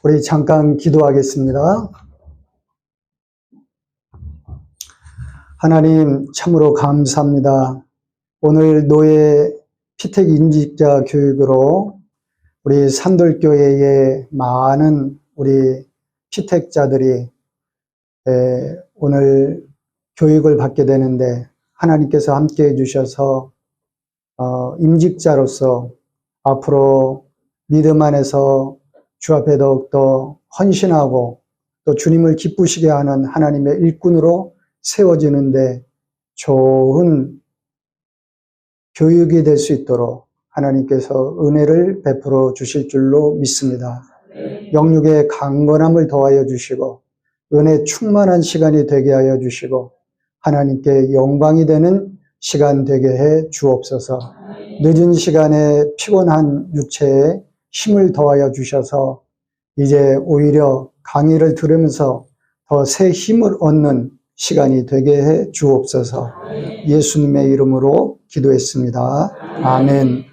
우리 잠깐 기도하겠습니다. 하나님 참으로 감사합니다. 오늘 노예 피택 인직자 교육으로 우리 산돌교회의 많은 우리 피택자들이 오늘 교육을 받게 되는데 하나님께서 함께해 주셔서 임직자로서 앞으로 믿음 안에서 주 앞에 더욱더 헌신하고 또 주님을 기쁘시게 하는 하나님의 일꾼으로 세워지는데 좋은 교육이 될 수 있도록 하나님께서 은혜를 베풀어 주실 줄로 믿습니다. 영육의 강건함을 더하여 주시고 은혜 충만한 시간이 되게 하여 주시고 하나님께 영광이 되는 시간 되게 해 주옵소서. 늦은 시간에 피곤한 육체에 힘을 더하여 주셔서 이제 오히려 강의를 들으면서 더 새 힘을 얻는 시간이 되게 해 주옵소서. 예수님의 이름으로 기도했습니다. 아멘.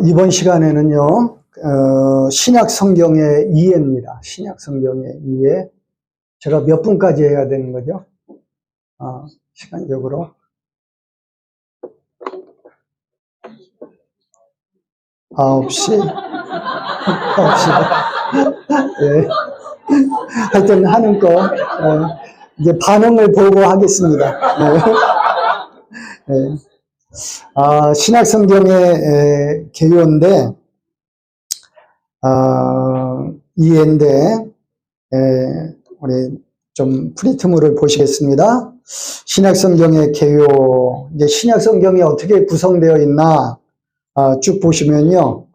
이번 시간에는요, 신약 성경의 이해입니다. 신약 성경의 이해. 제가 몇 분까지 해야 되는 거죠? 시간적으로. 9시? 9시. 예. 하여튼 하는 거, 이제 반응을 보고 하겠습니다. 예. 신약 성경의 개요인데, 이해인데, 우리 좀 프리트물을 보시겠습니다. 신약 성경의 개요, 이제 신약 성경이 어떻게 구성되어 있나, 쭉 보시면요,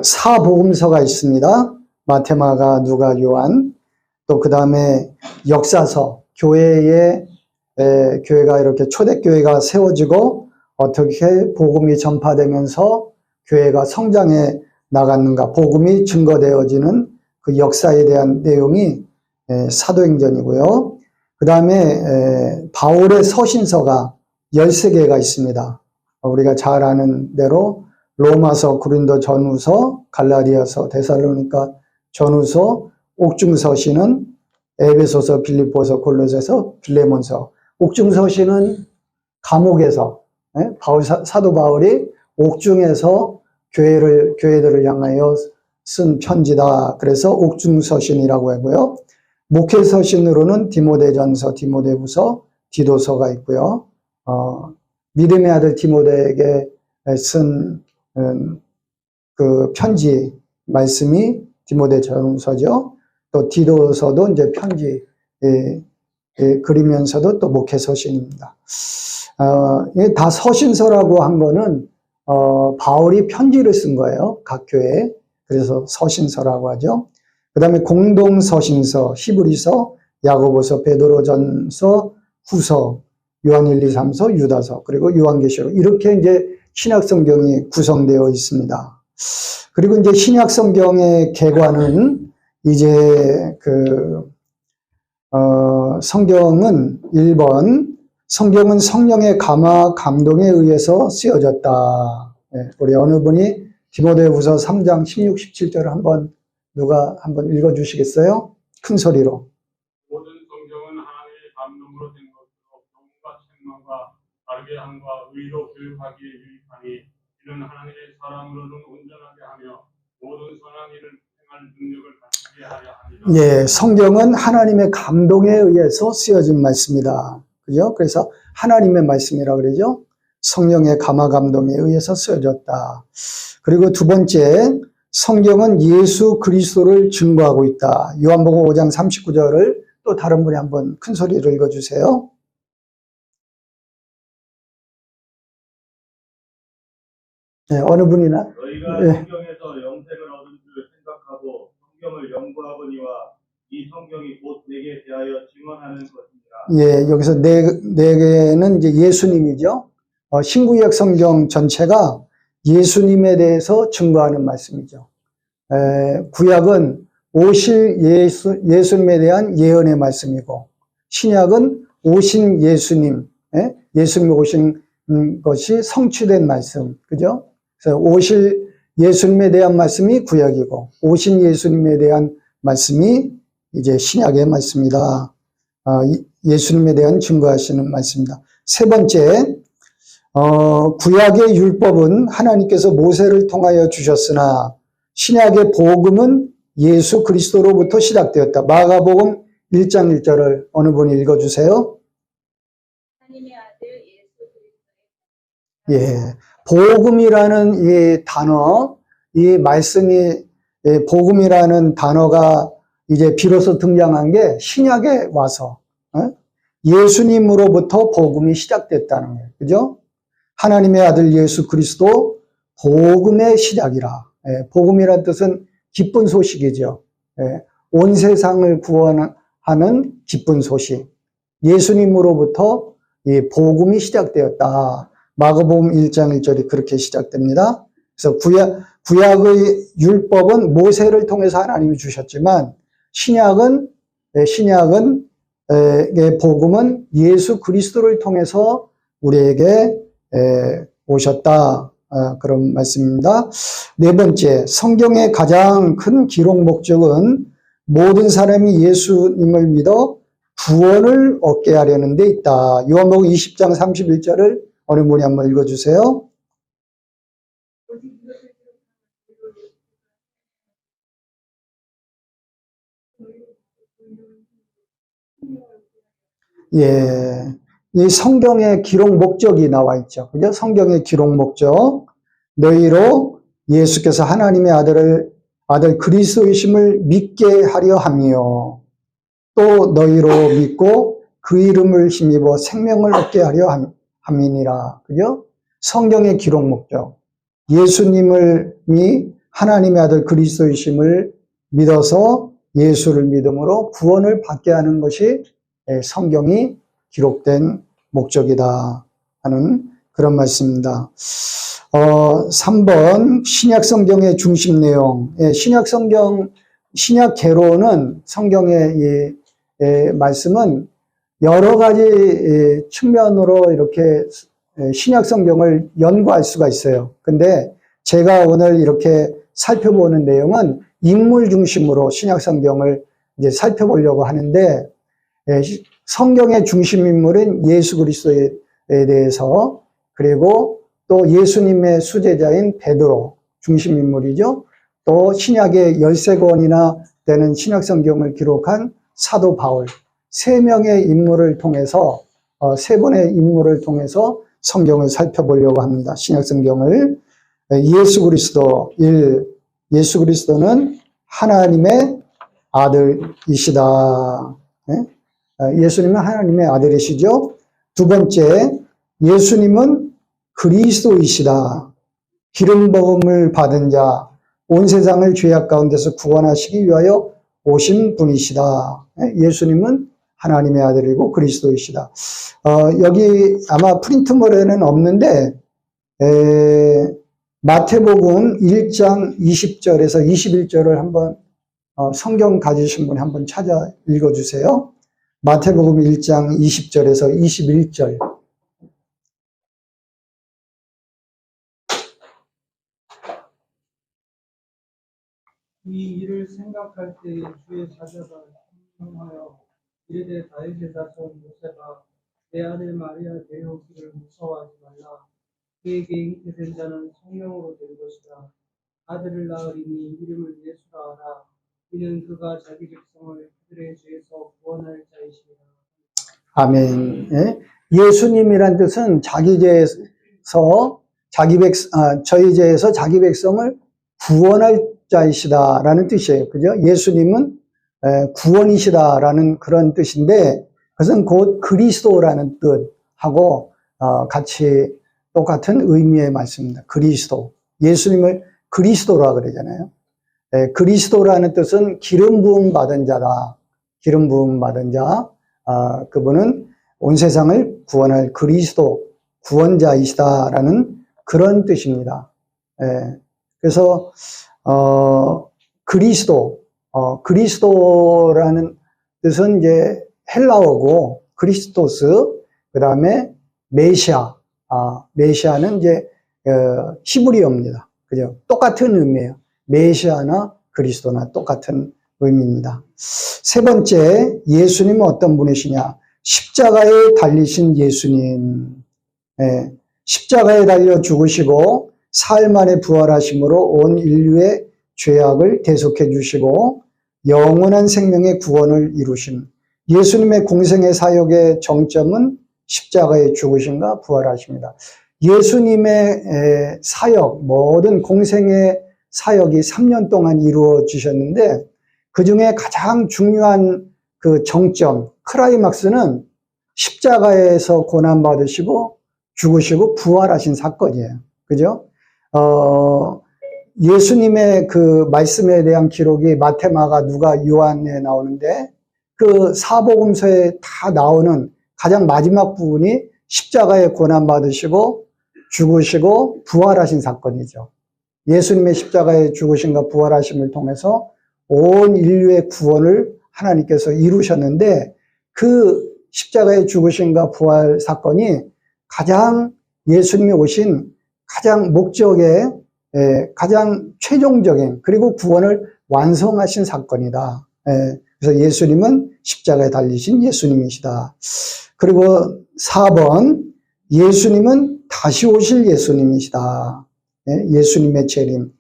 사복음서가 있습니다. 마태, 마가, 누가, 요한, 또 그 다음에 역사서, 교회가 이렇게 초대교회가 세워지고 어떻게 복음이 전파되면서 교회가 성장해 나갔는가, 복음이 증거되어지는 그 역사에 대한 내용이 사도행전이고요. 그 다음에 바울의 서신서가 13개가 있습니다. 우리가 잘 아는 대로 로마서, 고린도 전후서, 갈라디아서, 데살로니가 전후서, 옥중서신은 에베소서, 빌립보서, 골로새서, 빌레몬서. 옥중서신은 감옥에서 사도 바울이 옥중에서 교회들을 향하여 쓴 편지다. 그래서 옥중서신이라고 하고요. 목회서신으로는 디모데전서, 디모데후서, 디도서가 있고요. 믿음의 아들 디모데에게 쓴 그 편지 말씀이 디모데전서죠. 또 디도서도 이제 편지 그리면서도 또 목회서신입니다. 이게 다 서신서라고 한 거는 바울이 편지를 쓴 거예요. 각 교회에. 그래서 서신서라고 하죠. 그 다음에 공동서신서, 히브리서, 야고보서, 베드로전서, 후서, 요한 1, 2, 3서, 유다서, 그리고 요한계시록. 이렇게 이제 신약성경이 구성되어 있습니다. 그리고 이제 신약성경의 개관은 이제 성경은 1번, 성경은 성령의 감화 감동에 의해서 쓰여졌다. 우리 어느 분이 디모데후서 3장 16, 17절을 누가 한번 읽어주시겠어요? 큰 소리로. 모든 성경은 하나님의 감동으로 된 것으로 교훈과 책망과 바르게 함과 의로 교육하기에 유익하니 이는 하나님의 사랑으로는 온전하게 하며 모든 선한 일을 행할 능력을 갖추게 하려 합니다. 예, 성경은 하나님의 감동에 의해서 쓰여진 말씀이다. 그죠? 그래서 하나님의 말씀이라고 그러죠? 성령의 감화 감동에 의해서 쓰여졌다. 그리고 두 번째, 성경은 예수 그리스도를 증거하고 있다. 요한복음 5장 39절을 또 다른 분이 한번 큰 소리로 읽어주세요. 네, 어느 분이나? 너희가 성경에서 영생을 얻은 줄 생각하고 성경을 연구하거니와 이 성경이 곧 내게 대하여 증언하는 것이니라. 예, 여기서 네 개는 이제 예수님이죠. 신구약 성경 전체가 예수님에 대해서 증거하는 말씀이죠. 구약은 오실 예수님에 대한 예언의 말씀이고, 신약은 오신 예수님, 예수님이 오신 것이 성취된 말씀, 그죠? 그래서 오실 예수님에 대한 말씀이 구약이고, 오신 예수님에 대한 말씀이 이제 신약의 말씀이다. 예수님에 대한 증거하시는 말씀입니다. 세 번째, 구약의 율법은 하나님께서 모세를 통하여 주셨으나 신약의 복음은 예수 그리스도로부터 시작되었다. 마가복음 1장 1절을 어느 분이 읽어주세요. 하나님의 아들 예수 그리스도의 예, 복음이라는 이 단어, 이 말씀이 복음이라는 단어가 이제 비로소 등장한 게 신약에 와서 예수님으로부터 복음이 시작됐다는 거예요. 그죠? 하나님의 아들 예수 그리스도 복음의 시작이라. 복음이라는 뜻은 기쁜 소식이죠. 온 세상을 구원하는 기쁜 소식. 예수님으로부터 이 복음이 시작되었다. 마가복음 1장 1절이 그렇게 시작됩니다. 그래서 구약의 율법은 모세를 통해서 하나님이 주셨지만 신약은 복음은 예수 그리스도를 통해서 우리에게 오셨다. 그런 말씀입니다. 네 번째, 성경의 가장 큰 기록 목적은 모든 사람이 예수님을 믿어 구원을 얻게 하려는 데 있다. 요한복음 20장 31절을 어느 분이 한번 읽어주세요. 예, 이 성경의 기록 목적이 나와 있죠. 그죠? 성경의 기록 목적. 너희로 예수께서 하나님의 아들 그리스도이심을 믿게 하려 함이요. 또 너희로 믿고 그 이름을 힘입어 생명을 얻게 하려 함이니라. 그죠? 성경의 기록 목적. 예수님이 하나님의 아들 그리스도이심을 믿어서 예수를 믿음으로 구원을 받게 하는 것이 성경이 기록된 목적이다 하는 그런 말씀입니다. 3번 신약 성경의 중심 내용. 신약 개론은 성경의 이 말씀은 여러 가지 측면으로 이렇게 신약 성경을 연구할 수가 있어요. 근데 제가 오늘 이렇게 살펴보는 내용은 인물 중심으로 신약 성경을 이제 살펴보려고 하는데, 성경의 중심 인물은 예수 그리스도에 대해서, 그리고 또 예수님의 수제자인 베드로 중심 인물이죠. 또 신약의 13권이나 되는 신약 성경을 기록한 사도 바울, 세 명의 인물을 통해서, 세 분의 인물을 통해서 성경을 살펴보려고 합니다. 신약 성경을. 예수 그리스도는 하나님의 아들이시다. 예수님은 하나님의 아들이시죠. 두 번째, 예수님은 그리스도이시다. 기름 부음을 받은 자, 온 세상을 죄악 가운데서 구원하시기 위하여 오신 분이시다. 예수님은 하나님의 아들이고 그리스도이시다. 여기 아마 프린트물에는 없는데, 마태복음 1장 20절에서 21절을 한번 성경 가지신 분이 한번 찾아 읽어주세요. 마태복음 1장 20절에서 21절. 이 일을 생각할 때에 주의 사자가 명하여 이르되 다윗의 자손 요셉아 내 아들 마리아 데려오기를 무서워하지 말라. 그에게 잉태된 자는 성령으로 된 것이라. 아들을 낳으리니 이름을 예수라 하라. 이는 그가 자기 백성을 그들의 죄에서 구원할 자이시니라. 아멘. 예수님이란 뜻은 자기 죄에서 저희 죄에서 자기 백성을 구원할 자이시다라는 뜻이에요. 그죠? 예수님은 구원이시다라는 그런 뜻인데, 그것은 곧 그리스도라는 뜻하고 같이 똑같은 의미의 말씀입니다. 그리스도. 예수님을 그리스도라 그러잖아요. 그리스도라는 뜻은 기름 부음 받은 자다. 기름 부음 받은 자. 그분은 온 세상을 구원할 그리스도, 구원자이시다라는 그런 뜻입니다. 예. 그래서 그리스도라는 뜻은 이제 헬라어고 크리스토스, 그 다음에 메시아, 메시아는 이제 히브리어입니다. 그죠? 똑같은 의미예요. 메시아나 그리스도나 똑같은 의미입니다. 세 번째, 예수님은 어떤 분이시냐? 십자가에 달리신 예수님. 예, 십자가에 달려 죽으시고 사흘 만에 부활하심으로 온 인류의 죄악을 대속해 주시고 영원한 생명의 구원을 이루신 예수님의 공생의 사역의 정점은 십자가에 죽으심과 부활하십니다. 예수님의 사역, 모든 공생의 사역이 3년 동안 이루어지셨는데 그 중에 가장 중요한 그 정점, 크라이막스는 십자가에서 고난받으시고 죽으시고 부활하신 사건이에요. 그죠? 예수님의 그 말씀에 대한 기록이 마태, 마가, 누가, 요한에 나오는데 그 사복음서에 다 나오는 가장 마지막 부분이 십자가에 고난받으시고 죽으시고 부활하신 사건이죠. 예수님의 십자가에 죽으심과 부활하심을 통해서 온 인류의 구원을 하나님께서 이루셨는데 그 십자가에 죽으심과 부활 사건이 가장 예수님이 오신 가장 목적의 가장 최종적인 그리고 구원을 완성하신 사건이다. 그래서 예수님은 십자가에 달리신 예수님이시다. 그리고 4번, 예수님은 다시 오실 예수님이시다. 예수님의 재림.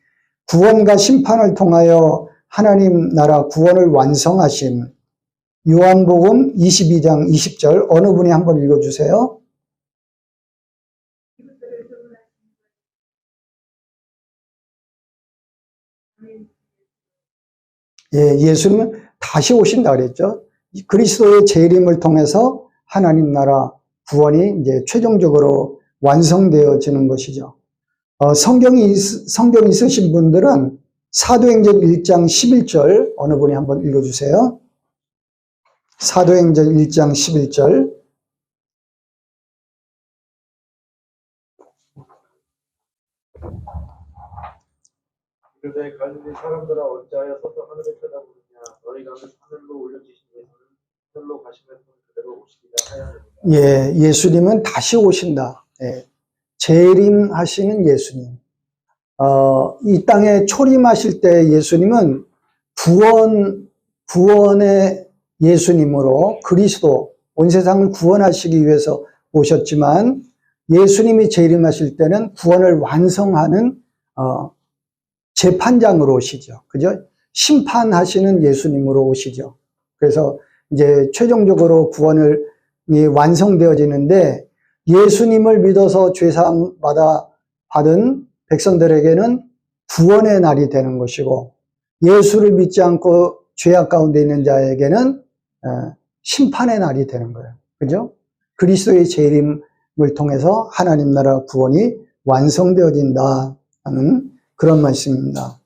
구원과 심판을 통하여 하나님 나라 구원을 완성하신 요한복음 22장 20절 어느 분이 한번 읽어주세요. 예, 예수님은 다시 오신다 그랬죠. 그리스도의 재림을 통해서 하나님 나라 구원이 이제 최종적으로 완성되어지는 것이죠. 성경 있으신 분들은 사도행전 1장 11절 어느 분이 한번 읽어주세요. 사도행전 1장 11절. 이르되 갈릴리 사람들아 어찌하여 서서 하늘을 쳐다보느냐 너희가 하늘로 올려지신 예수는 하늘로 가심을 통 그대로 오시리라 하였느니라. 예, 예수님은 다시 오신다. 예, 재림하시는 예수님. 이 땅에 초림하실 때 예수님은 구원의 예수님으로 그리스도, 온 세상을 구원하시기 위해서 오셨지만 예수님이 재림하실 때는 구원을 완성하는 재판장으로 오시죠. 그죠? 심판하시는 예수님으로 오시죠. 그래서 이제 최종적으로 구원을 완성되어지는데 예수님을 믿어서 죄사함 받은 백성들에게는 구원의 날이 되는 것이고 예수를 믿지 않고 죄악 가운데 있는 자에게는 심판의 날이 되는 거예요. 그죠? 그리스도의 재림을 통해서 하나님 나라 구원이 완성되어진다 하는 그런 말씀입니다.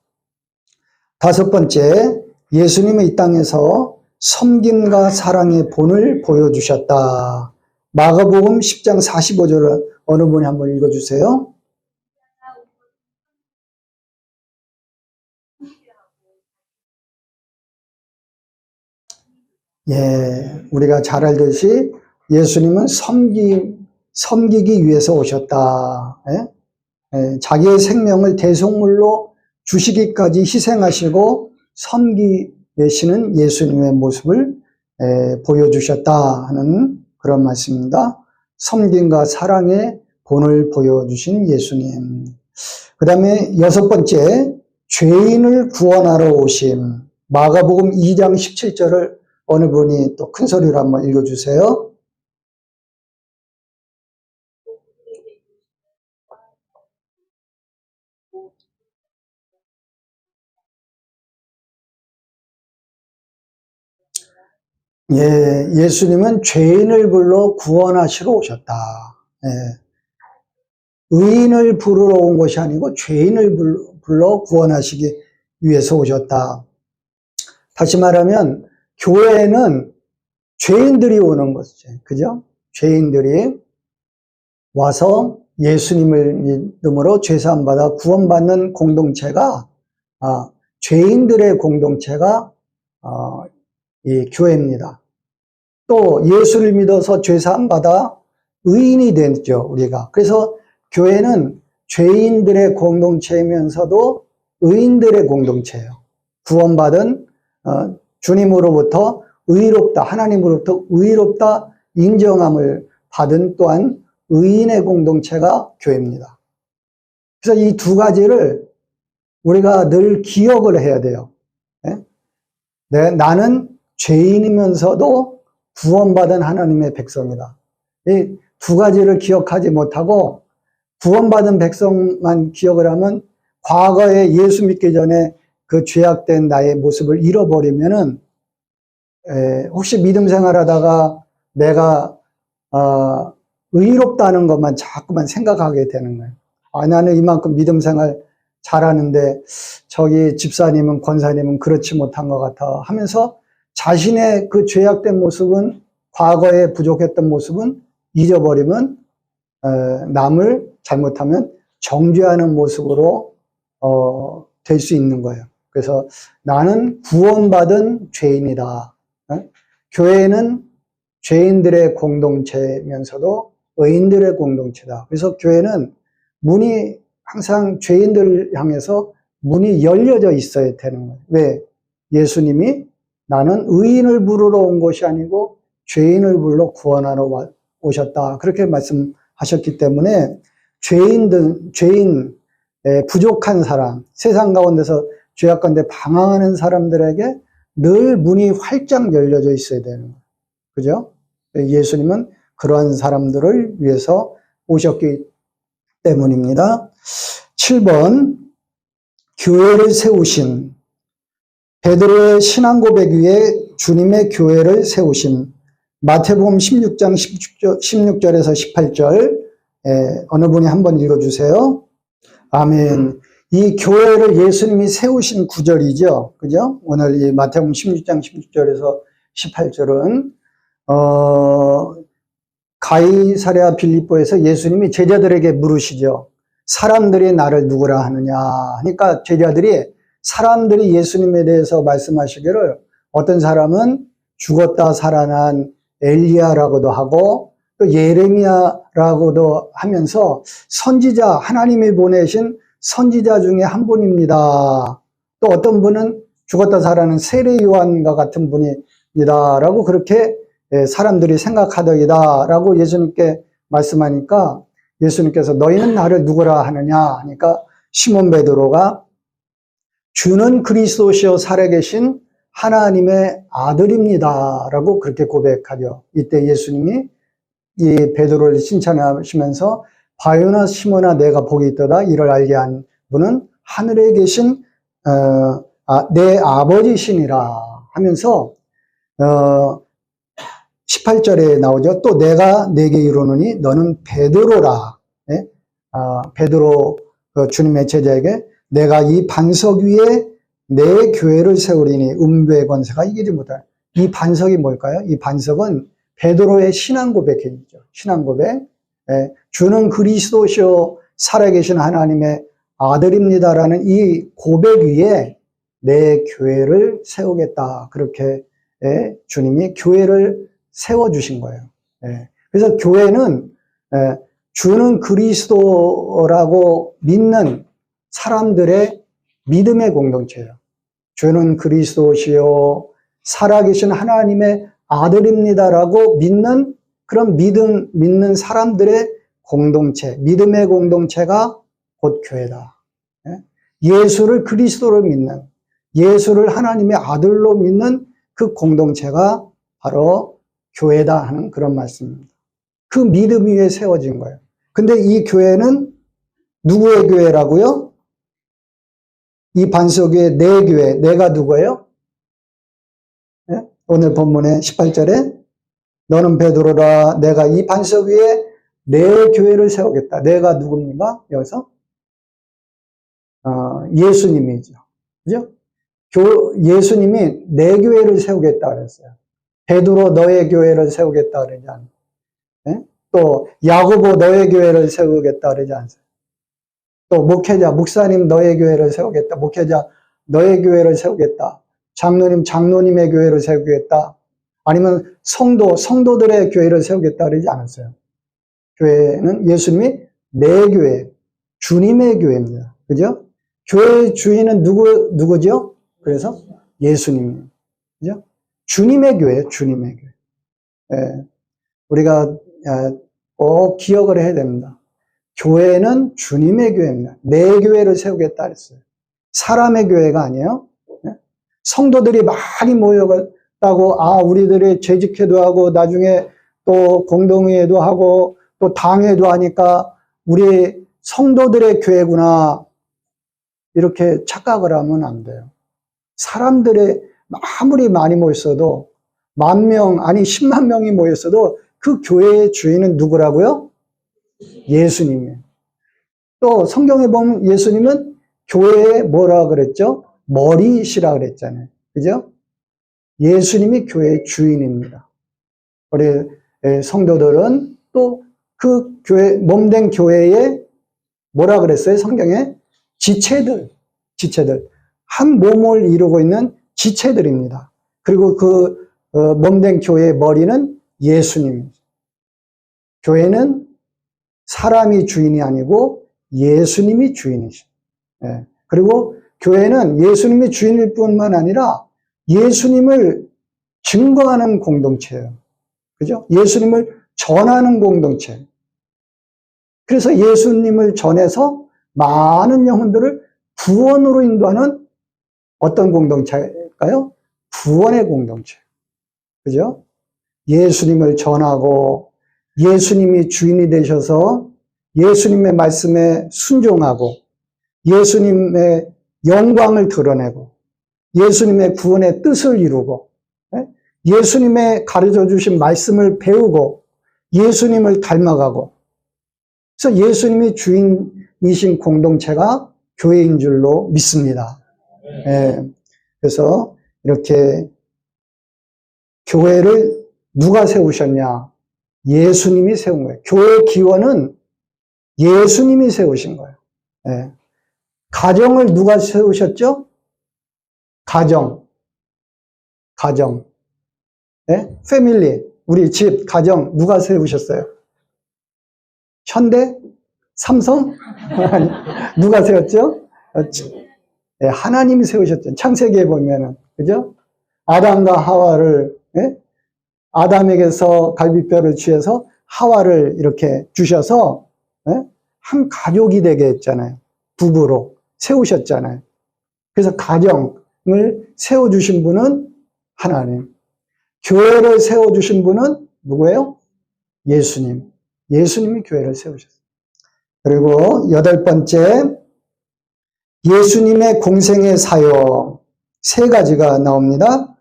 5번째, 예수님은 이 땅에서 섬김과 사랑의 본을 보여주셨다. 마가복음 10장 45절을 어느 분이 한번 읽어주세요. 예, 우리가 잘 알듯이 예수님은 섬기기 위해서 오셨다. 자기의 생명을 대속물로 주시기까지 희생하시고 섬기시는 예수님의 모습을 보여주셨다 하는 그런 말씀입니다. 섬김과 사랑의 본을 보여주신 예수님. 그 다음에 6번째, 죄인을 구원하러 오심. 마가복음 2장 17절을 어느 분이 또 큰 소리로 한번 읽어주세요. 예, 예수님은 죄인을 불러 구원하시러 오셨다. 예, 의인을 부르러 온 것이 아니고 죄인을 불러 구원하시기 위해서 오셨다. 다시 말하면 교회에는 죄인들이 오는 것이죠. 그죠? 죄인들이 와서 예수님을 믿음으로 죄사함 받아 구원받는 공동체가 죄인들의 공동체가 이 교회입니다. 또 예수를 믿어서 죄사함 받아 의인이 됐죠, 우리가. 그래서 교회는 죄인들의 공동체이면서도 의인들의 공동체예요. 구원받은 주님으로부터 의롭다, 하나님으로부터 의롭다 인정함을 받은 또한 의인의 공동체가 교회입니다. 그래서 이 두 가지를 우리가 늘 기억을 해야 돼요. 나는 죄인이면서도 구원받은 하나님의 백성이다. 이 두 가지를 기억하지 못하고 구원받은 백성만 기억을 하면 과거에 예수 믿기 전에 그 죄악된 나의 모습을 잃어버리면은 혹시 믿음 생활하다가 내가 의롭다는 것만 자꾸만 생각하게 되는 거예요. 나는 이만큼 믿음 생활 잘하는데 저기 집사님은 권사님은 그렇지 못한 것 같아 하면서 자신의 그 죄악된 모습은 과거에 부족했던 모습은 잊어버리면 남을 잘못하면 정죄하는 모습으로 될 수 있는 거예요. 그래서 나는 구원받은 죄인이다. 교회는 죄인들의 공동체면서도 의인들의 공동체다. 그래서 교회는 문이 항상 죄인들 향해서 문이 열려져 있어야 되는 거예요. 왜? 예수님이 나는 의인을 부르러 온 것이 아니고 죄인을 불러 구원하러 오셨다. 그렇게 말씀하셨기 때문에 죄인, 부족한 사람, 세상 가운데서 죄악 가운데 방황하는 사람들에게 늘 문이 활짝 열려져 있어야 되는 거예요. 그죠? 예수님은 그러한 사람들을 위해서 오셨기 때문입니다. 7번, 교회를 세우신, 베드로의 신앙 고백 위에 주님의 교회를 세우신, 마태복음 16장 16절에서 18절, 어느 분이 한번 읽어주세요. 아멘. 이 교회를 예수님이 세우신 구절이죠. 그죠? 오늘 이 마태복음 16장 16절에서 18절은, 가이사랴 빌립보에서 예수님이 제자들에게 물으시죠. 사람들이 나를 누구라 하느냐. 그러니까 제자들이 사람들이 예수님에 대해서 말씀하시기를 어떤 사람은 죽었다 살아난 엘리야라고도 하고 또 예레미야라고도 하면서 선지자, 하나님이 보내신 선지자 중에 한 분입니다. 또 어떤 분은 죽었다 살아난 세례 요한과 같은 분이다라고 그렇게 사람들이 생각하더이다 라고 예수님께 말씀하니까 예수님께서 너희는 나를 누구라 하느냐 하니까 시몬 베드로가 주는 그리스도시요 살아계신 하나님의 아들입니다 라고 그렇게 고백하죠. 이때 예수님이 이 베드로를 칭찬하시면서 바요나 시몬아 내가 복이 있도다 이를 알게 한 분은 하늘에 계신 내 아버지시니라 하면서 18절에 나오죠. 또 내가 내게 이르노니 너는 베드로라. 베드로 주님의 제자에게 내가 이 반석 위에 내 교회를 세우리니 음부의 권세가 이기지 못할. 이 반석이 뭘까요? 이 반석은 베드로의 신앙 고백이죠. 신앙 고백. 주는 그리스도시요 살아계신 하나님의 아들입니다라는 이 고백 위에 내 교회를 세우겠다. 그렇게 주님이 교회를 세워주신 거예요. 그래서 교회는 주는 그리스도라고 믿는 사람들의 믿음의 공동체예요. 주는 그리스도시요 살아계신 하나님의 아들입니다라고 믿는 그런 믿는 사람들의 공동체, 믿음의 공동체가 곧 교회다. 예수를 그리스도로 믿는, 예수를 하나님의 아들로 믿는 그 공동체가 바로 교회다 하는 그런 말씀입니다. 그 믿음 위에 세워진 거예요. 근데 이 교회는 누구의 교회라고요? 이 반석 위에 내 교회, 내가 누구예요? 오늘 본문의 18절에 너는 베드로라 내가 이 반석 위에 내 교회를 세우겠다. 내가 누굽니까? 여기서 예수님이죠. 그죠? 예수님이 내 교회를 세우겠다 그랬어요. 베드로 너의 교회를 세우겠다 그러지 않아요. 또 야고보 너의 교회를 세우겠다 그러지 않습니까? 또 목회자, 목사님 너의 교회를 세우겠다. 목회자 너의 교회를 세우겠다. 장로님, 장로님의 교회를 세우겠다. 아니면 성도들의 교회를 세우겠다 그러지 않았어요. 교회는 예수님이 내 교회, 주님의 교회입니다. 그죠? 교회의 주인은 누구죠? 그래서 예수님이에요. 그죠? 주님의 교회, 주님의 교회. 예, 우리가 꼭 기억을 해야 됩니다. 교회는 주님의 교회입니다. 내 교회를 세우겠다 했어요. 사람의 교회가 아니에요. 성도들이 많이 모여갔다고, 우리들이 재직회도 하고, 나중에 또 공동회도 하고, 또 당회도 하니까, 우리 성도들의 교회구나. 이렇게 착각을 하면 안 돼요. 사람들의 아무리 많이 모였어도, 10,000명, 아니 10만 명이 모였어도, 그 교회의 주인은 누구라고요? 예수님이에요. 또 성경에 보면 예수님은 교회에 뭐라 그랬죠? 머리시라 그랬잖아요. 그죠? 예수님이 교회의 주인입니다. 우리 성도들은 또 그 교회, 몸된 교회에 뭐라 그랬어요? 성경에 지체들. 한 몸을 이루고 있는 지체들입니다. 그리고 그 몸된 교회의 머리는 예수님입니다. 교회는 사람이 주인이 아니고 예수님이 주인이십니다. 예. 그리고 교회는 예수님이 주인일 뿐만 아니라 예수님을 증거하는 공동체예요. 그죠? 예수님을 전하는 공동체. 그래서 예수님을 전해서 많은 영혼들을 구원으로 인도하는 어떤 공동체일까요? 구원의 공동체. 그죠? 예수님을 전하고 예수님이 주인이 되셔서 예수님의 말씀에 순종하고 예수님의 영광을 드러내고 예수님의 구원의 뜻을 이루고 예수님의 가르쳐 주신 말씀을 배우고 예수님을 닮아가고 그래서 예수님이 주인이신 공동체가 교회인 줄로 믿습니다. 그래서 이렇게 교회를 누가 세우셨냐? 예수님이 세운 거예요. 교회의 기원은 예수님이 세우신 거예요. 가정을 누가 세우셨죠? 가정. 패밀리. 우리 집, 가정 누가 세우셨어요? 현대? 삼성? 누가 세웠죠? 하나님이 세우셨죠. 창세기에 보면은. 그죠? 아담과 하와를, 아담에게서 갈비뼈를 취해서 하와를 이렇게 주셔서, 한 가족이 되게 했잖아요. 부부로 세우셨잖아요. 그래서 가정을 세워주신 분은 하나님. 교회를 세워주신 분은 누구예요? 예수님. 예수님이 교회를 세우셨어요. 그리고 8번째, 예수님의 공생의 사역 3가지가 나옵니다.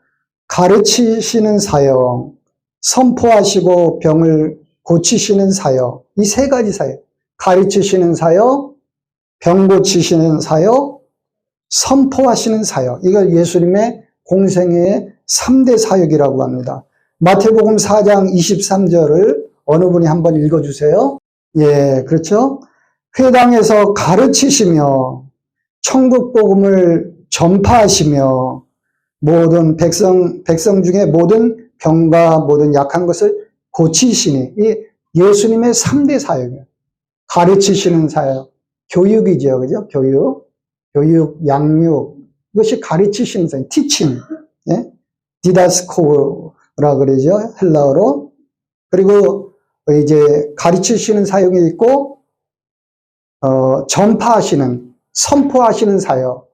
가르치시는 사역, 선포하시고 병을 고치시는 사역, 이 3가지 사역. 가르치시는 사역, 병 고치시는 사역, 선포하시는 사역. 이걸 예수님의 공생애의 3대 사역이라고 합니다. 마태복음 4장 23절을 어느 분이 한번 읽어주세요. 예, 그렇죠. 회당에서 가르치시며 천국 복음을 전파하시며 모든 백성 중에 모든 병과 모든 약한 것을 고치시니 이 예수님의 3대 사역이에요. 가르치시는 사역, 교육이죠, 그죠? 교육, 양육, 이것이 가르치시는 사역, teaching, 디다스코라 그러죠, 헬라어로. 그리고 이제 가르치시는 사역이 있고, 전파하시는, 선포하시는 사역.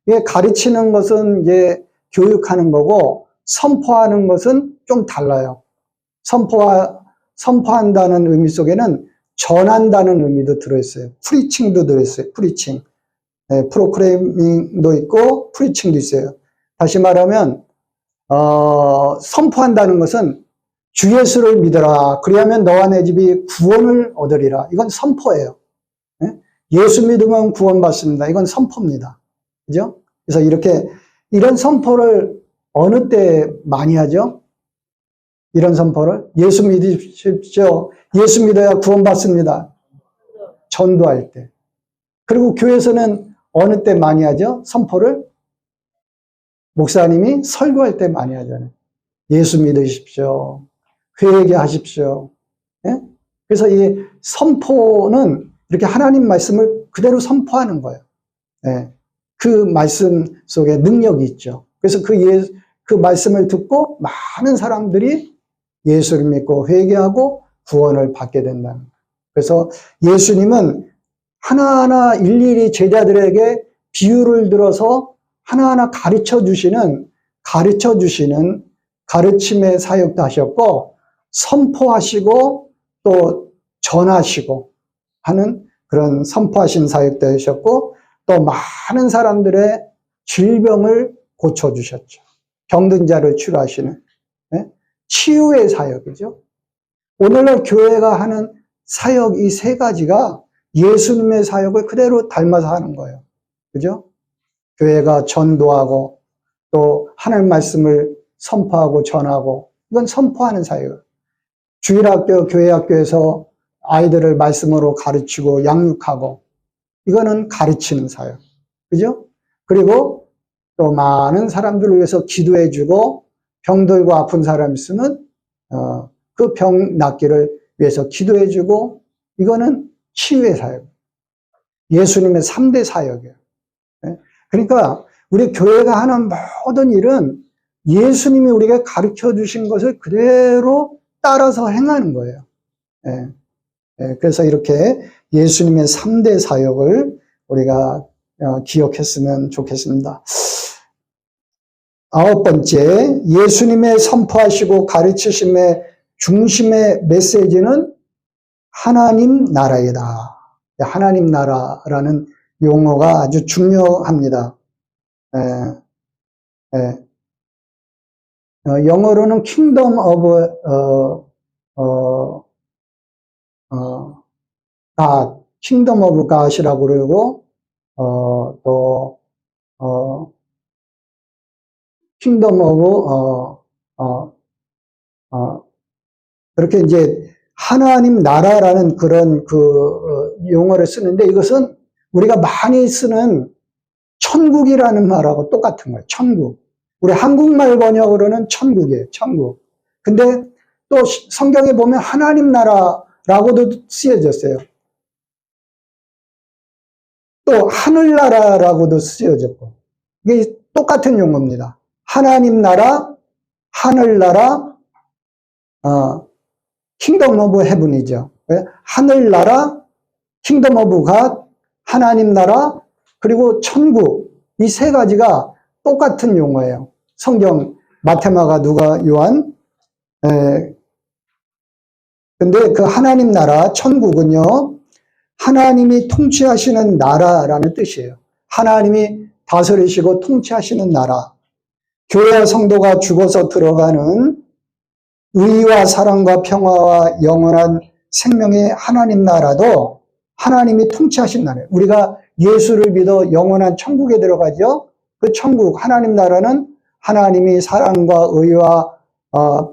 이게 가르치는 것은 이제 교육하는 거고, 선포하는 것은 좀 달라요. 선포한다는 의미 속에는 전한다는 의미도 들어있어요. 프리칭도 들어있어요. 프리칭. 프로크레이밍도 있고 프리칭도 있어요. 다시 말하면 선포한다는 것은 주 예수를 믿어라. 그리하면 너와 내 집이 구원을 얻으리라. 이건 선포예요. 예수 믿으면 구원받습니다. 이건 선포입니다. 그죠? 그래서 이런 선포를 어느 때 많이 하죠? 이런 선포를? 예수 믿으십시오. 예수 믿어야 구원받습니다. 전도할 때. 그리고 교회에서는 어느 때 많이 하죠? 선포를? 목사님이 설교할 때 많이 하잖아요. 예수 믿으십시오. 회개하십시오. 예? 그래서 이 선포는 이렇게 하나님 말씀을 그대로 선포하는 거예요. 예. 그 말씀 속에 능력이 있죠. 그래서 그 말씀을 듣고 많은 사람들이 예수를 믿고 회개하고 구원을 받게 된다는 거예요. 그래서 예수님은 하나하나 일일이 제자들에게 비유를 들어서 하나하나 가르쳐 주시는 가르침의 사역도 하셨고, 선포하시고 또 전하시고 하는 그런 선포하신 사역도 하셨고, 또 많은 사람들의 질병을 고쳐주셨죠. 병든 자를 치료하시는 치유의 사역이죠. 오늘날 교회가 하는 사역 이 세 가지가 예수님의 사역을 그대로 닮아서 하는 거예요. 그죠? 교회가 전도하고 또 하나님 말씀을 선포하고 전하고, 이건 선포하는 사역. 주일학교, 교회학교에서 아이들을 말씀으로 가르치고 양육하고, 이거는 가르치는 사역. 그죠? 그리고 또 많은 사람들을 위해서 기도해주고, 병들고 아픈 사람 있으면 그 병 낫기를 위해서 기도해주고, 이거는 치유의 사역. 예수님의 3대 사역이에요. 그러니까 우리 교회가 하는 모든 일은 예수님이 우리가 가르쳐 주신 것을 그대로 따라서 행하는 거예요. 그래서 이렇게 예수님의 3대 사역을 우리가 기억했으면 좋겠습니다. 9번째, 예수님의 선포하시고 가르치심의 중심의 메시지는 하나님 나라이다. 하나님 나라라는 용어가 아주 중요합니다. 영어로는 Kingdom of God, Kingdom of God이라고 그러고, 또 Kingdom of 그렇게 이제 하나님 나라라는 그런 용어를 쓰는데, 이것은 우리가 많이 쓰는 천국이라는 말하고 똑같은 거예요. 천국. 우리 한국말 번역으로는 천국이에요. 천국. 근데 또 성경에 보면 하나님 나라라고도 쓰여졌어요. 또 하늘나라라고도 쓰여졌고, 이게 똑같은 용어입니다. 하나님 나라, 하늘나라, 킹덤 오브 헤븐이죠. 하늘나라, 킹덤 오브 갓, 하나님 나라, 그리고 천국, 이 세 가지가 똑같은 용어예요. 성경 마태마가 누가 요한. 근데 그 하나님 나라, 천국은요, 하나님이 통치하시는 나라라는 뜻이에요. 하나님이 다스리시고 통치하시는 나라. 교회와 성도가 죽어서 들어가는 의와 사랑과 평화와 영원한 생명의 하나님 나라도 하나님이 통치하신 나라예요. 우리가 예수를 믿어 영원한 천국에 들어가죠. 그 천국, 하나님 나라는 하나님이 사랑과 의와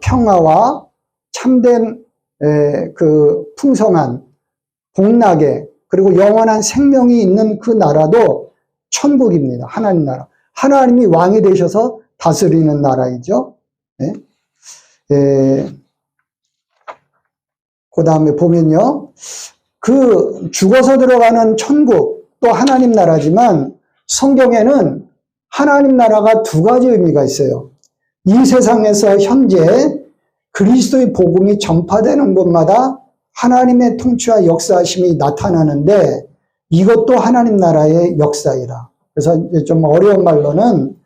평화와 참된 그 풍성한 복락에, 그리고 영원한 생명이 있는 그 나라도 천국입니다. 하나님 나라. 하나님이 왕이 되셔서 다스리는 나라이죠. 그 다음에 보면요, 그 죽어서 들어가는 천국 또 하나님 나라지만, 성경에는 하나님 나라가 두 가지 의미가 있어요. 이 세상에서 현재 그리스도의 복음이 전파되는 곳마다 하나님의 통치와 역사하심이 나타나는데, 이것도 하나님 나라의 역사이다. 그래서 이제 좀 어려운 말로는,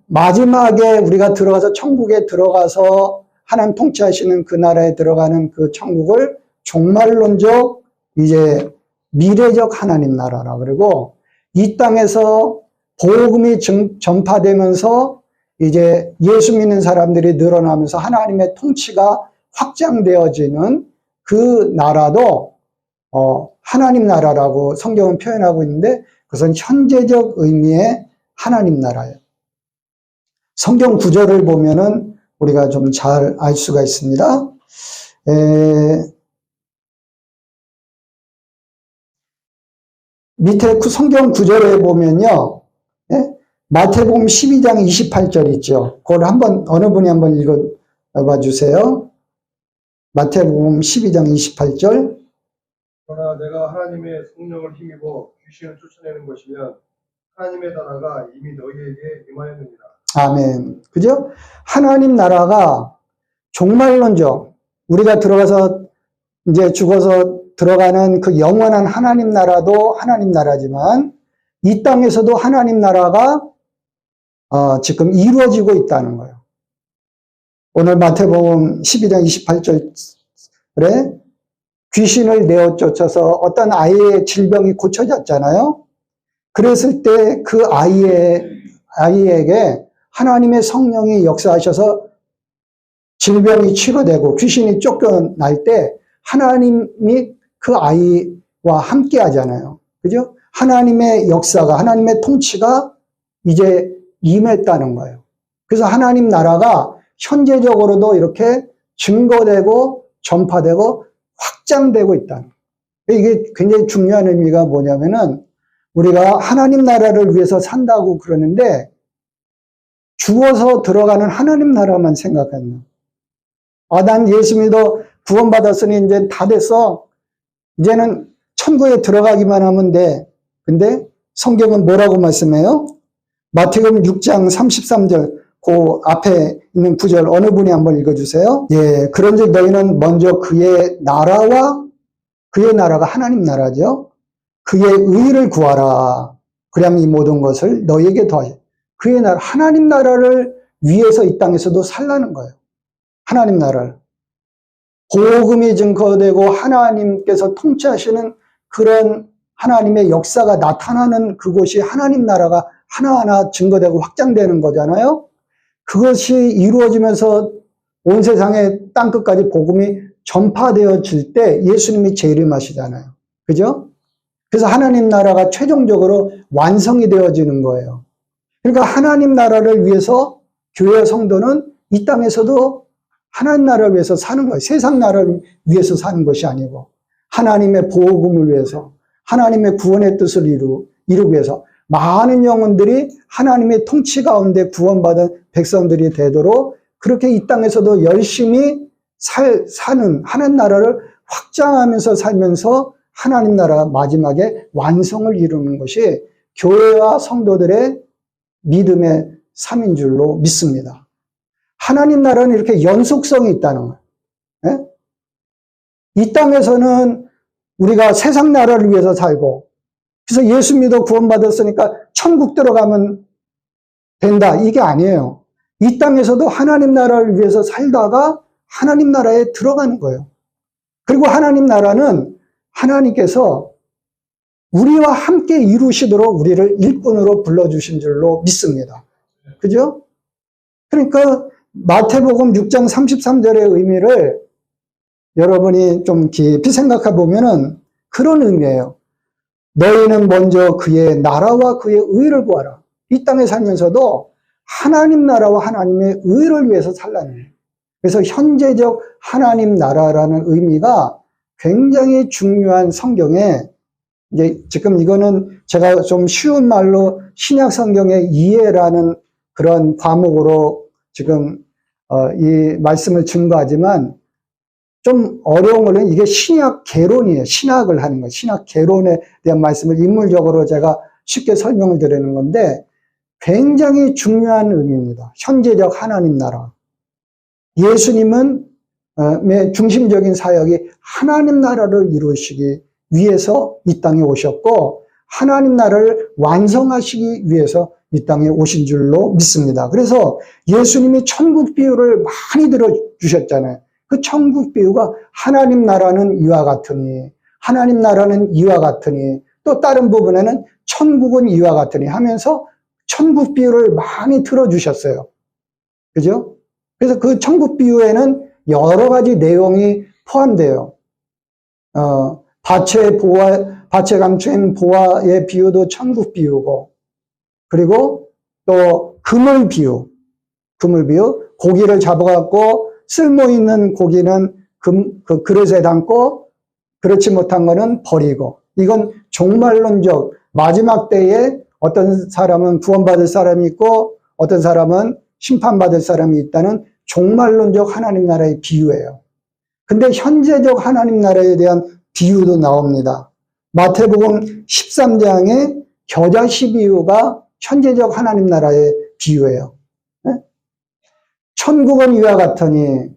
마지막에 우리가 들어가서 천국에 들어가서 하나님 통치하시는 그 나라에 들어가는 그 천국을 종말론적 이제 미래적 하나님 나라라 그러고, 이 땅에서 복음이 전파되면서 이제 예수 믿는 사람들이 늘어나면서 하나님의 통치가 확장되어지는 그 나라도 하나님 나라라고 성경은 표현하고 있는데, 그것은 현재적 의미의 하나님 나라예요. 성경 구절을 보면은 우리가 좀 잘 알 수가 있습니다. 밑에 성경 구절에 보면요. 예? 마태복음 12장 28절 있죠. 그걸 어느 분이 한번 읽어봐 주세요. 마태복음 12장 28절. 그러나 내가 하나님의 성령을 힘입어 귀신을 쫓아내는 것이면 하나님의 나라가 이미 너희에게 임하였느니라. 아멘. 그죠? 하나님 나라가 종말론적, 우리가 들어가서 이제 죽어서 들어가는 그 영원한 하나님 나라도 하나님 나라지만 이 땅에서도 하나님 나라가 지금 이루어지고 있다는 거예요. 오늘 마태복음 12장 28절에 귀신을 내어 쫓아서 어떤 아이의 질병이 고쳐졌잖아요. 그랬을 때 그 아이에게 하나님의 성령이 역사하셔서 질병이 치료되고 귀신이 쫓겨날 때 하나님이 그 아이와 함께 하잖아요. 그죠? 하나님의 역사가, 하나님의 통치가 이제 임했다는 거예요. 그래서 하나님 나라가 현재적으로도 이렇게 증거되고 전파되고 확장되고 있다는 거예요. 이게 굉장히 중요한 의미가 뭐냐면은 우리가 하나님 나라를 위해서 산다고 그러는데 죽어서 들어가는 하나님 나라만 생각하는 거예요. 난 예수 믿어 구원받았으니 이제 다 됐어. 이제는 천국에 들어가기만 하면 돼. 근데 성경은 뭐라고 말씀해요? 마태복음 6장 33절 그 앞에 있는 구절 어느 분이 한번 읽어주세요. 예, 그런즉 너희는 먼저 그의 나라가 하나님 나라죠. 그의 의를 구하라. 그러면 이 모든 것을 너희에게 더하시. 그의 나라, 하나님 나라를 위해서 이 땅에서도 살라는 거예요. 하나님 나라를. 복음이 증거되고 하나님께서 통치하시는 그런 하나님의 역사가 나타나는 그곳이 하나님 나라가 하나하나 증거되고 확장되는 거잖아요. 그것이 이루어지면서 온 세상의 땅끝까지 복음이 전파되어질 때 예수님이 재림하시잖아요. 그죠? 그래서 하나님 나라가 최종적으로 완성이 되어지는 거예요. 그러니까 하나님 나라를 위해서 교회 성도는 이 땅에서도 하나님 나라를 위해서 사는 거예요. 세상 나라를 위해서 사는 것이 아니고 하나님의 복음을 위해서 하나님의 구원의 뜻을 이루기 위해서 많은 영혼들이 하나님의 통치 가운데 구원받은 백성들이 되도록 그렇게 이 땅에서도 열심히 사는 하나님 나라를 확장하면서 살면서 하나님 나라 마지막에 완성을 이루는 것이 교회와 성도들의 믿음의 삶인 줄로 믿습니다. 하나님 나라는 이렇게 연속성이 있다는 거예요. 네? 이 땅에서는 우리가 세상 나라를 위해서 살고 그래서 예수 믿어 구원받았으니까 천국 들어가면 된다. 이게 아니에요. 이 땅에서도 하나님 나라를 위해서 살다가 하나님 나라에 들어가는 거예요. 그리고 하나님 나라는 하나님께서 우리와 함께 이루시도록 우리를 일꾼으로 불러주신 줄로 믿습니다. 그죠? 그러니까 마태복음 6장 33절의 의미를 여러분이 좀 깊이 생각해 보면은 그런 의미예요. 너희는 먼저 그의 나라와 그의 의를 구하라. 이 땅에 살면서도 하나님 나라와 하나님의 의를 위해서 살라는 거예요. 그래서 현재적 하나님 나라라는 의미가 굉장히 중요한 성경에 이제 지금 이거는 제가 좀 쉬운 말로 신약 성경의 이해라는 그런 과목으로 지금 이 말씀을 증거하지만 좀 어려운 거는 이게 신약 개론이에요. 신학을 하는 거예요. 신학 개론에 대한 말씀을 인물적으로 제가 쉽게 설명을 드리는 건데 굉장히 중요한 의미입니다. 현재적 하나님 나라. 예수님은 중심적인 사역이 하나님 나라를 이루시기 위해서 이 땅에 오셨고 하나님 나라를 완성하시기 위해서 이 땅에 오신 줄로 믿습니다. 그래서 예수님이 천국 비유를 많이 들어주셨잖아요. 그 천국 비유가 하나님 나라는 이와 같으니 하나님 나라는 이와 같으니 또 다른 부분에는 천국은 이와 같으니 하면서 천국 비유를 많이 들어주셨어요. 그죠? 그래서 그 천국 비유에는 여러 가지 내용이 포함돼요. 밭에 감춘 보화의 비유도 천국 비유고, 그리고 또 그물 비유, 고기를 잡아갖고 쓸모 있는 고기는 그 그릇에 담고 그렇지 못한 거는 버리고, 이건 종말론적 마지막 때에 어떤 사람은 구원받을 사람이 있고 어떤 사람은 심판받을 사람이 있다는 종말론적 하나님 나라의 비유예요. 근데 현재적 하나님 나라에 대한 비유도 나옵니다. 마태복음 13장의 겨자씨 비유가 현재적 하나님 나라의 비유예요. 천국은 이와 같으니,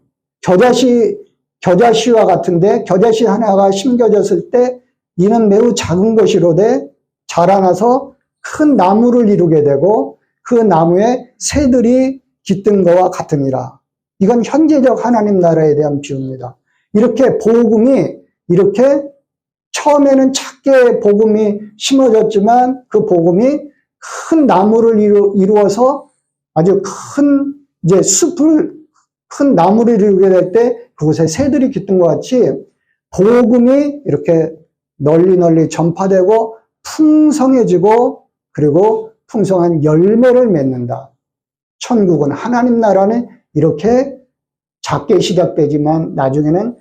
겨자씨와 같은데 겨자씨 하나가 심겨졌을 때 이는 매우 작은 것이로되 자라나서 큰 나무를 이루게 되고 그 나무에 새들이 깃든 것과 같으니라. 이건 현재적 하나님 나라에 대한 비유입니다. 이렇게 복음이 이렇게 처음에는 작게 복음이 심어졌지만 그 복음이 큰 나무를 이루어서 아주 큰 이제 큰 나무를 이루게 될 때 그곳에 새들이 깃든 것 같이 복음이 이렇게 널리 전파되고 풍성해지고 그리고 풍성한 열매를 맺는다. 천국은 하나님 나라는 이렇게 작게 시작되지만 나중에는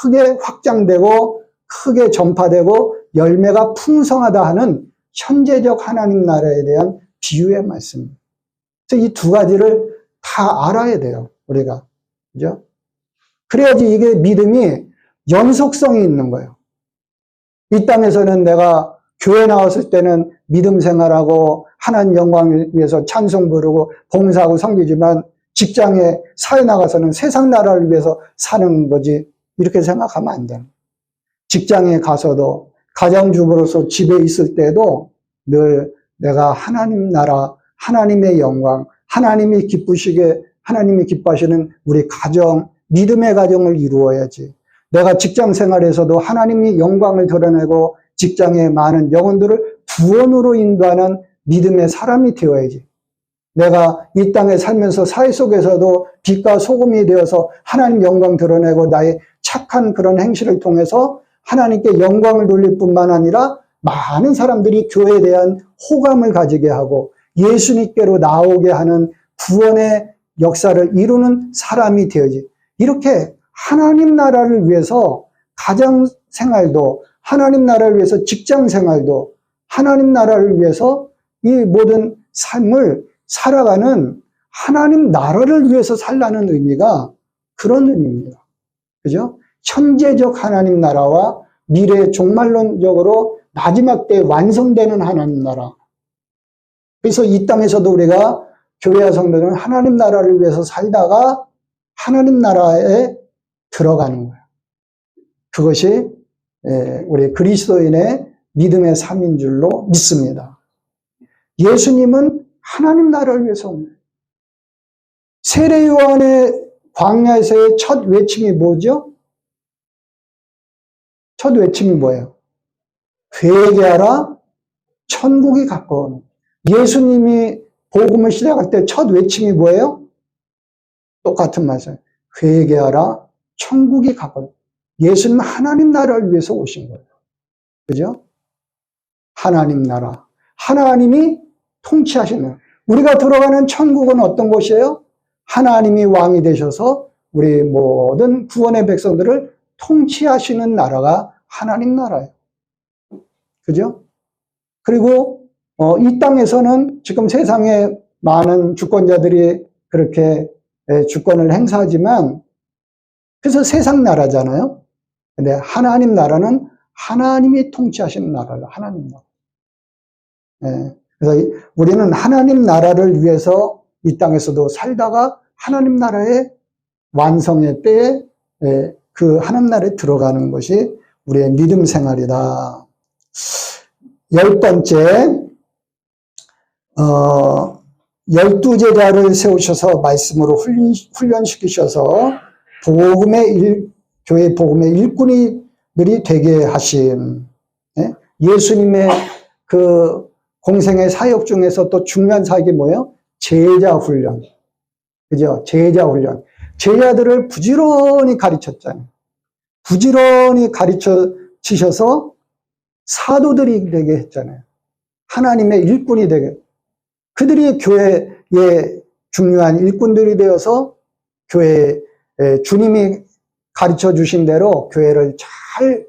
크게 확장되고 크게 전파되고 열매가 풍성하다 하는 현재적 하나님 나라에 대한 비유의 말씀입니다. 그래서 이 두 가지를 다 알아야 돼요, 우리가. 그죠? 그래야지 이게 믿음이 연속성이 있는 거예요. 이 땅에서는 내가 교회 나왔을 때는 믿음 생활하고 하나님 영광을 위해서 찬송 부르고 봉사하고 섬기지만 직장에 사회 나가서는 세상 나라를 위해서 사는 거지, 이렇게 생각하면 안 돼요. 직장에 가서도 가정주부로서 집에 있을 때도 늘 내가 하나님 나라, 하나님의 영광, 하나님이 기뻐하시는 우리 가정, 믿음의 가정을 이루어야지. 내가 직장 생활에서도 하나님이 영광을 드러내고 직장의 많은 영혼들을 구원으로 인도하는 믿음의 사람이 되어야지. 내가 이 땅에 살면서 사회 속에서도 빛과 소금이 되어서 하나님 영광 드러내고 나의 착한 그런 행실을 통해서 하나님께 영광을 돌릴 뿐만 아니라 많은 사람들이 교회에 대한 호감을 가지게 하고 예수님께로 나오게 하는 구원의 역사를 이루는 사람이 되어야지. 이렇게 하나님 나라를 위해서 가정 생활도, 하나님 나라를 위해서 직장 생활도, 하나님 나라를 위해서 이 모든 삶을 살아가는 하나님 나라를 위해서 살라는 의미가 그런 의미입니다. 그죠? 현재적 하나님 나라와 미래 종말론적으로 마지막 때 완성되는 하나님 나라. 그래서 이 땅에서도 우리가 교회와 성도는 하나님 나라를 위해서 살다가 하나님 나라에 들어가는 거예요. 그것이 우리 그리스도인의 믿음의 삶인 줄로 믿습니다. 예수님은 하나님 나라를 위해서 온 거예요. 세례 요한의 광야에서의 첫 외침이 뭐죠? 첫 외침이 뭐예요? 회개하라, 천국이 가까워. 예수님이 복음을 시작할 때 첫 외침이 뭐예요? 똑같은 말씀. 회개하라, 천국이 가까워. 예수님은 하나님 나라를 위해서 오신 거예요. 그죠? 하나님 나라. 하나님이 통치하시는. 우리가 들어가는 천국은 어떤 곳이에요? 하나님이 왕이 되셔서 우리 모든 구원의 백성들을 통치하시는 나라가 하나님 나라예요. 그죠? 그리고 이 땅에서는 지금 세상에 많은 주권자들이 그렇게 주권을 행사하지만 그래서 세상 나라잖아요. 근데 하나님 나라는 하나님이 통치하시는 나라예요. 하나님 나라. 그래서 우리는 하나님 나라를 위해서 이 땅에서도 살다가 하나님 나라의 완성의 때에 그 하나님 나라에 들어가는 것이 우리의 믿음 생활이다. 10번째, 12제자를 세우셔서 말씀으로 훈련시키셔서 교회 복음의 일꾼이들이 되게 하신, 예수님의 그 공생의 사역 중에서 또 중요한 사역이 뭐예요? 제자 훈련. 그죠? 제자 훈련. 제자들을 부지런히 가르쳤잖아요. 부지런히 가르쳐 주셔서 사도들이 되게 했잖아요. 하나님의 일꾼이 되게. 그들이 중요한 일꾼들이 되어서 교회 주님이 가르쳐 주신 대로 교회를 잘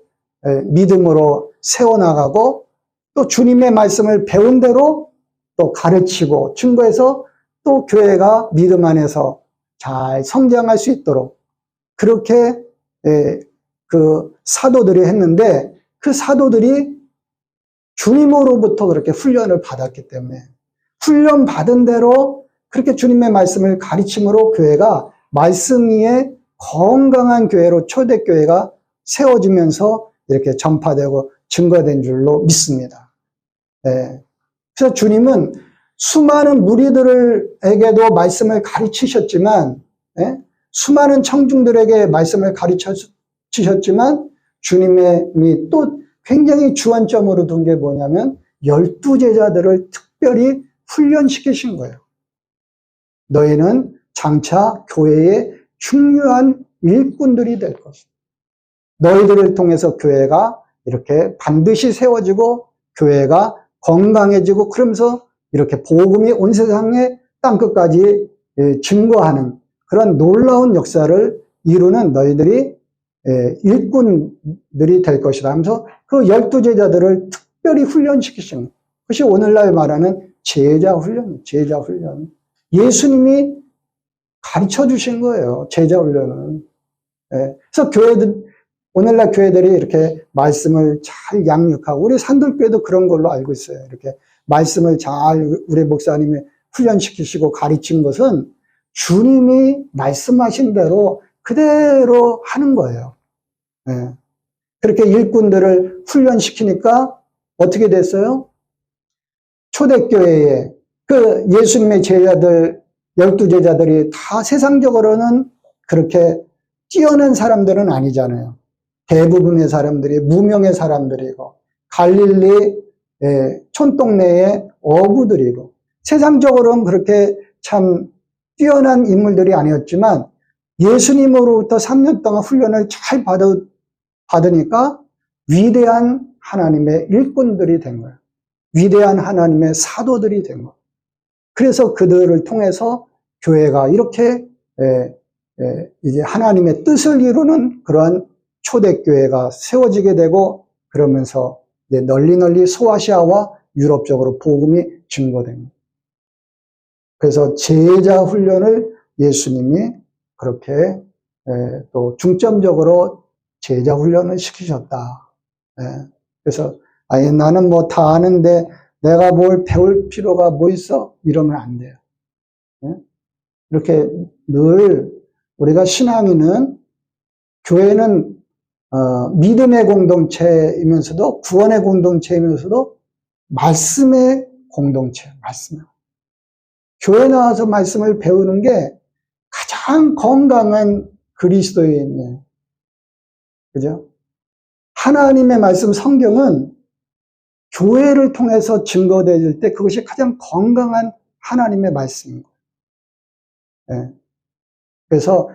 믿음으로 세워나가고 또 주님의 말씀을 배운 대로 또 가르치고 증거해서 또 교회가 믿음 안에서 잘 성장할 수 있도록 그렇게 그 사도들이 했는데 그 사도들이 주님으로부터 그렇게 훈련을 받았기 때문에 훈련 받은 대로 그렇게 주님의 말씀을 가르침으로 교회가 말씀 위에 건강한 교회로 초대교회가 세워지면서 이렇게 전파되고 증거된 줄로 믿습니다. 그래서 주님은 수많은 무리들에게도 말씀을 가르치셨지만 수많은 청중들에게 말씀을 가르치셨지만 주님이 또 굉장히 주안점으로 둔 게 뭐냐면 12제자들을 특별히 훈련시키신 거예요. 너희는 장차 교회의 중요한 일꾼들이 될 것이다. 너희들을 통해서 교회가 이렇게 반드시 세워지고 교회가 건강해지고 그러면서 이렇게 복음이 온 세상의 땅끝까지 증거하는 그런 놀라운 역사를 이루는 너희들이 일꾼들이 될 것이다 하면서 그 12제자들을 특별히 훈련시키신 거예요. 그것이 오늘날 말하는 제자 훈련. 예수님이 가르쳐 주신 거예요. 제자 훈련은. 그래서 오늘날 교회들이 이렇게 말씀을 잘 양육하고, 우리 산돌교회도 그런 걸로 알고 있어요. 이렇게 말씀을 잘 우리 목사님이 훈련시키시고 가르친 것은 주님이 말씀하신 대로 그대로 하는 거예요. 그렇게 일꾼들을 훈련시키니까 어떻게 됐어요? 초대교회에 그 예수님의 제자들, 12제자들이 다 세상적으로는 그렇게 뛰어난 사람들은 아니잖아요. 대부분의 사람들이 무명의 사람들이고 갈릴리 촌동네의 어부들이고 세상적으로는 그렇게 참 뛰어난 인물들이 아니었지만 예수님으로부터 3년 동안 훈련을 잘 받으니까 위대한 하나님의 일꾼들이 된 거예요. 위대한 하나님의 사도들이 된 거예요. 그래서 그들을 통해서 교회가 이렇게 이제 하나님의 뜻을 이루는 그러한 초대교회가 세워지게 되고 그러면서 이제 널리 소아시아와 유럽 쪽으로 복음이 증거됩니다. 그래서 제자 훈련을 예수님이 그렇게 또 중점적으로 제자 훈련을 시키셨다. 그래서 나는 뭐 다 아는데 내가 뭘 배울 필요가 뭐 있어? 이러면 안 돼요. 이렇게 늘 우리가 신앙인은 교회는 믿음의 공동체이면서도 구원의 공동체이면서도 말씀의 공동체, 말씀. 교회 나와서 말씀을 배우는 게 가장 건강한 그리스도인이에요. 그죠? 하나님의 말씀 성경은 교회를 통해서 증거될 때 그것이 가장 건강한 하나님의 말씀인 거예요. 그래서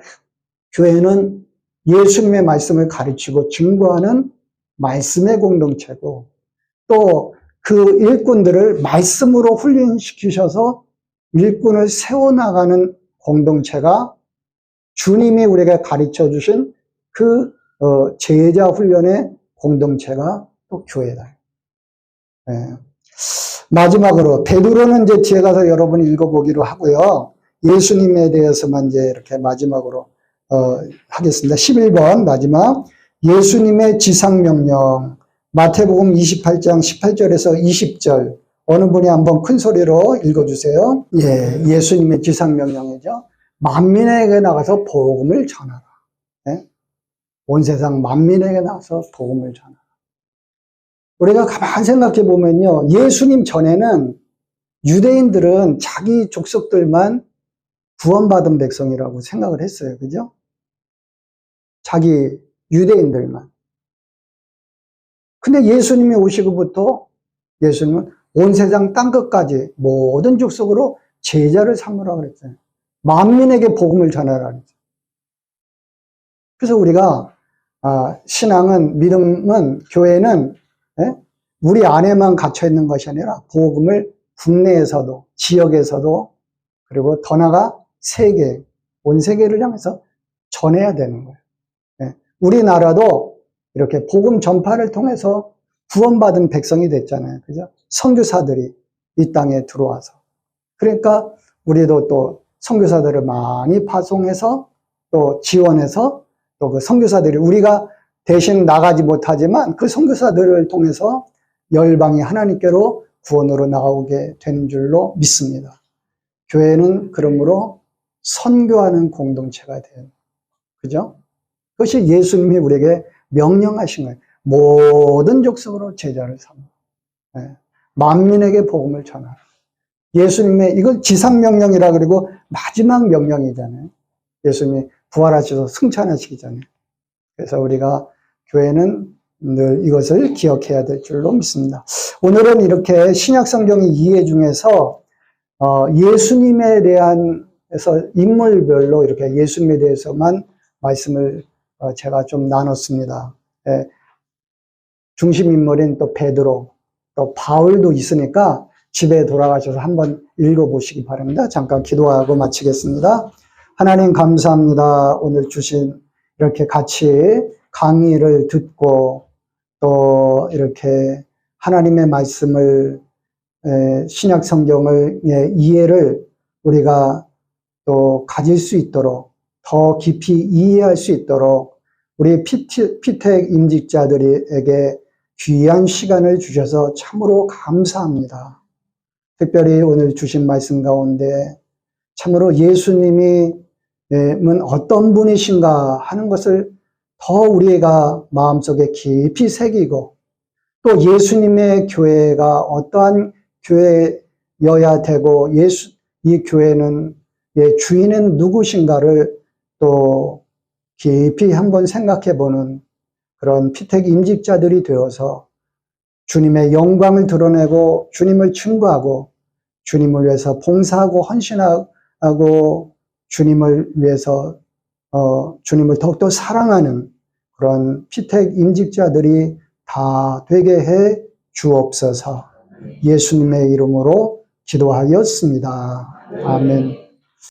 교회는 예수님의 말씀을 가르치고 증거하는 말씀의 공동체고 또 그 일꾼들을 말씀으로 훈련시키셔서 일꾼을 세워나가는 공동체가 주님이 우리에게 가르쳐 주신 그 제자 훈련의 공동체가 또 교회다. 마지막으로 베드로는 이제 뒤에 가서 여러분이 읽어보기로 하고요. 예수님에 대해서만 이제 이렇게 마지막으로 하겠습니다. 11번 마지막 예수님의 지상명령 마태복음 28장 18절에서 20절 어느 분이 한번 큰 소리로 읽어주세요. 예수님의 지상명령이죠. 만민에게 나가서 복음을 전하라. 온 세상 만민에게 나가서 복음을 전하라. 우리가 가만히 생각해 보면요. 예수님 전에는 유대인들은 자기 족속들만 구원받은 백성이라고 생각을 했어요. 그죠? 자기 유대인들만. 근데 예수님이 오시고부터 예수님은 온 세상 땅끝까지 모든 족속으로 제자를 삼으라 그랬어요. 만민에게 복음을 전하라 그랬어요. 그래서 우리가 신앙은, 믿음은, 교회는 우리 안에만 갇혀 있는 것이 아니라 복음을 국내에서도 지역에서도 그리고 더 나아가 세계, 온 세계를 향해서 전해야 되는 거예요. 예. 우리나라도 이렇게 복음 전파를 통해서 구원받은 백성이 됐잖아요. 그죠? 선교사들이 이 땅에 들어와서. 그러니까 우리도 또 선교사들을 많이 파송해서 또 지원해서 또 그 선교사들이 우리가 대신 나가지 못하지만 그 선교사들을 통해서 열방이 하나님께로 구원으로 나오게 되는 줄로 믿습니다. 교회는 그러므로 선교하는 공동체가 돼요. 그죠? 그것이 예수님이 우리에게 명령하신 거예요. 모든 족속으로 제자를 삼아. 네. 만민에게 복음을 전하라. 예수님의 이걸 지상명령이라 그리고 마지막 명령이잖아요. 예수님이 부활하셔서 승천하시기 전에. 그래서 우리가 교회는 늘 이것을 기억해야 될 줄로 믿습니다. 오늘은 이렇게 신약성경 이해 중에서 예수님에 대한에서 인물별로 이렇게 예수님에 대해서만 말씀을 제가 좀 나눴습니다. 예, 중심 인물인 또 베드로, 또 바울도 있으니까 집에 돌아가셔서 한번 읽어보시기 바랍니다. 잠깐 기도하고 마치겠습니다. 하나님 감사합니다. 오늘 주신 이렇게 같이 강의를 듣고 또 이렇게 하나님의 말씀을 신약 성경을 이해를 우리가 또 가질 수 있도록 더 깊이 이해할 수 있도록 우리 피택 임직자들에게 귀한 시간을 주셔서 참으로 감사합니다. 특별히 오늘 주신 말씀 가운데 참으로 예수님이 어떤 분이신가 하는 것을 더 우리가 마음속에 깊이 새기고 또 예수님의 교회가 어떠한 교회여야 되고 이 교회는 주인은 누구신가를 또 깊이 한번 생각해 보는 그런 피택 임직자들이 되어서 주님의 영광을 드러내고 주님을 증거하고 주님을 위해서 봉사하고 헌신하고 주님을 위해서 주님을 더욱더 사랑하는 그런 피택 임직자들이 다 되게 해 주옵소서. 예수님의 이름으로 기도하였습니다. 아멘.